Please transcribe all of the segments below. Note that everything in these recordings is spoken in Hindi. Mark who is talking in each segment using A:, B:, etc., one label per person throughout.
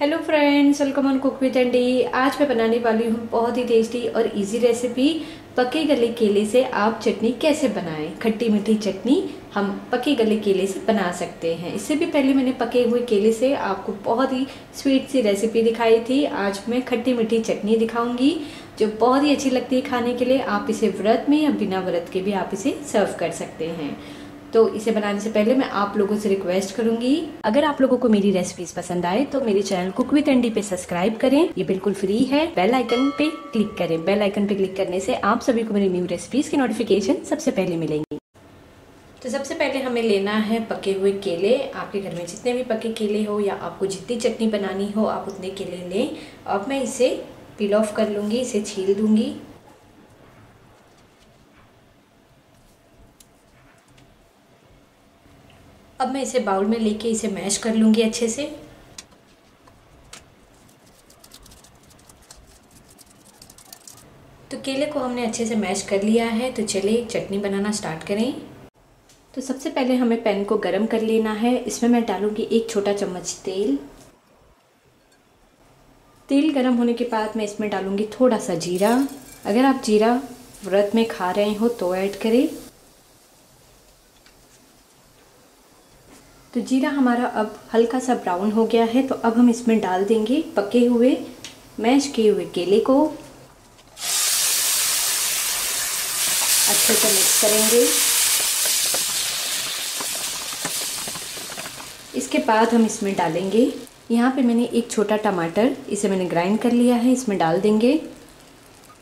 A: Hello friends, welcome on cook with Andy. आज मैं बनाने वाली हूँ बहुत ही टेस्टी और इजी रेसिपी। पके गले केले से आप चटनी कैसे बनाएं। खट्टी मीठी चटनी हम पके गले केले से बना सकते हैं। इससे भी पहले मैंने पके हुए केले से आपको बहुत ही स्वीट सी रेसिपी दिखाई थी। आज मैं खट्टी मीठी चटनी दिखाऊंगी जो बहुत ही अच्छी लगती है खाने के लिए। आप इसे व्रत में या बिना व्रत के भी आप इसे सर्व कर सकते हैं। तो इसे बनाने से पहले मैं आप लोगों से रिक्वेस्ट करूंगी, अगर आप लोगों को मेरी रेसिपीज पसंद आए तो मेरे चैनल कुक विद एंडी पे सब्सक्राइब करें। ये बिल्कुल फ्री है। बेल आइकन पे क्लिक करें। बेल आइकन पे क्लिक करने से आप सभी को मेरी न्यू रेसिपीज की नोटिफिकेशन सबसे पहले मिलेंगी। तो सबसे पहले हमें लेना है पके हुए केले। आपके घर में जितने भी पके केले हो या आपको जितनी चटनी बनानी हो आप उतने केले लें। अब मैं इसे पील ऑफ कर लूँगी, इसे छील दूँगी। अब मैं इसे बाउल में लेके इसे मैश कर लूँगी अच्छे से। तो केले को हमने अच्छे से मैश कर लिया है। तो चलिए चटनी बनाना स्टार्ट करें। तो सबसे पहले हमें पैन को गरम कर लेना है। इसमें मैं डालूँगी 1 छोटा चम्मच तेल। तेल गरम होने के बाद मैं इसमें डालूँगी थोड़ा सा जीरा। अगर आप जीरा व्रत में खा रहे हो तो ऐड करें। तो जीरा हमारा अब हल्का सा ब्राउन हो गया है। तो अब हम इसमें डाल देंगे पके हुए मैश किए हुए केले को। अच्छे से मिक्स करेंगे। इसके बाद हम इसमें डालेंगे, यहाँ पे मैंने 1 छोटा टमाटर, इसे मैंने ग्राइंड कर लिया है, इसमें डाल देंगे।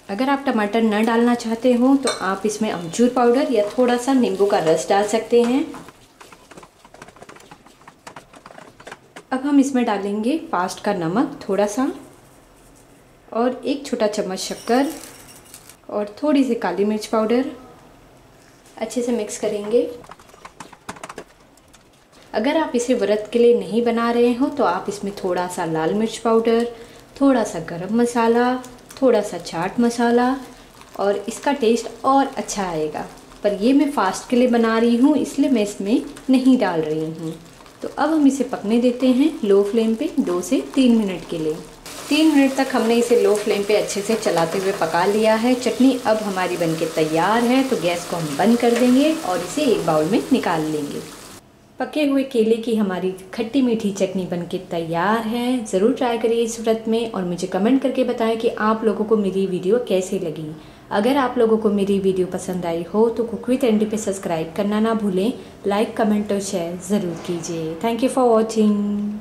A: अगर आप टमाटर न डालना चाहते हो तो आप इसमें अमचूर पाउडर या थोड़ा सा नींबू का रस डाल सकते हैं। अब हम इसमें डालेंगे फास्ट का नमक थोड़ा सा और 1 छोटा चम्मच शक्कर और थोड़ी सी काली मिर्च पाउडर। अच्छे से मिक्स करेंगे। अगर आप इसे व्रत के लिए नहीं बना रहे हो तो आप इसमें थोड़ा सा लाल मिर्च पाउडर, थोड़ा सा गरम मसाला, थोड़ा सा चाट मसाला और इसका टेस्ट और अच्छा आएगा। पर ये मैं फास्ट के लिए बना रही हूँ इसलिए मैं इसमें नहीं डाल रही हूँ। तो अब हम इसे पकने देते हैं लो फ्लेम पे 2 से 3 मिनट के लिए। 3 मिनट तक हमने इसे लो फ्लेम पे अच्छे से चलाते हुए पका लिया है। चटनी अब हमारी बनके तैयार है। तो गैस को हम बंद कर देंगे और इसे एक बाउल में निकाल लेंगे। पके हुए केले की हमारी खट्टी मीठी चटनी बनके तैयार है। ज़रूर ट्राई करिए इस व्रत में और मुझे कमेंट करके बताएं कि आप लोगों को मेरी वीडियो कैसी लगी। अगर आप लोगों को मेरी वीडियो पसंद आई हो तो कुक विद एंडी पे सब्सक्राइब करना ना भूलें। लाइक, कमेंट और शेयर ज़रूर कीजिए। Thank you for watching.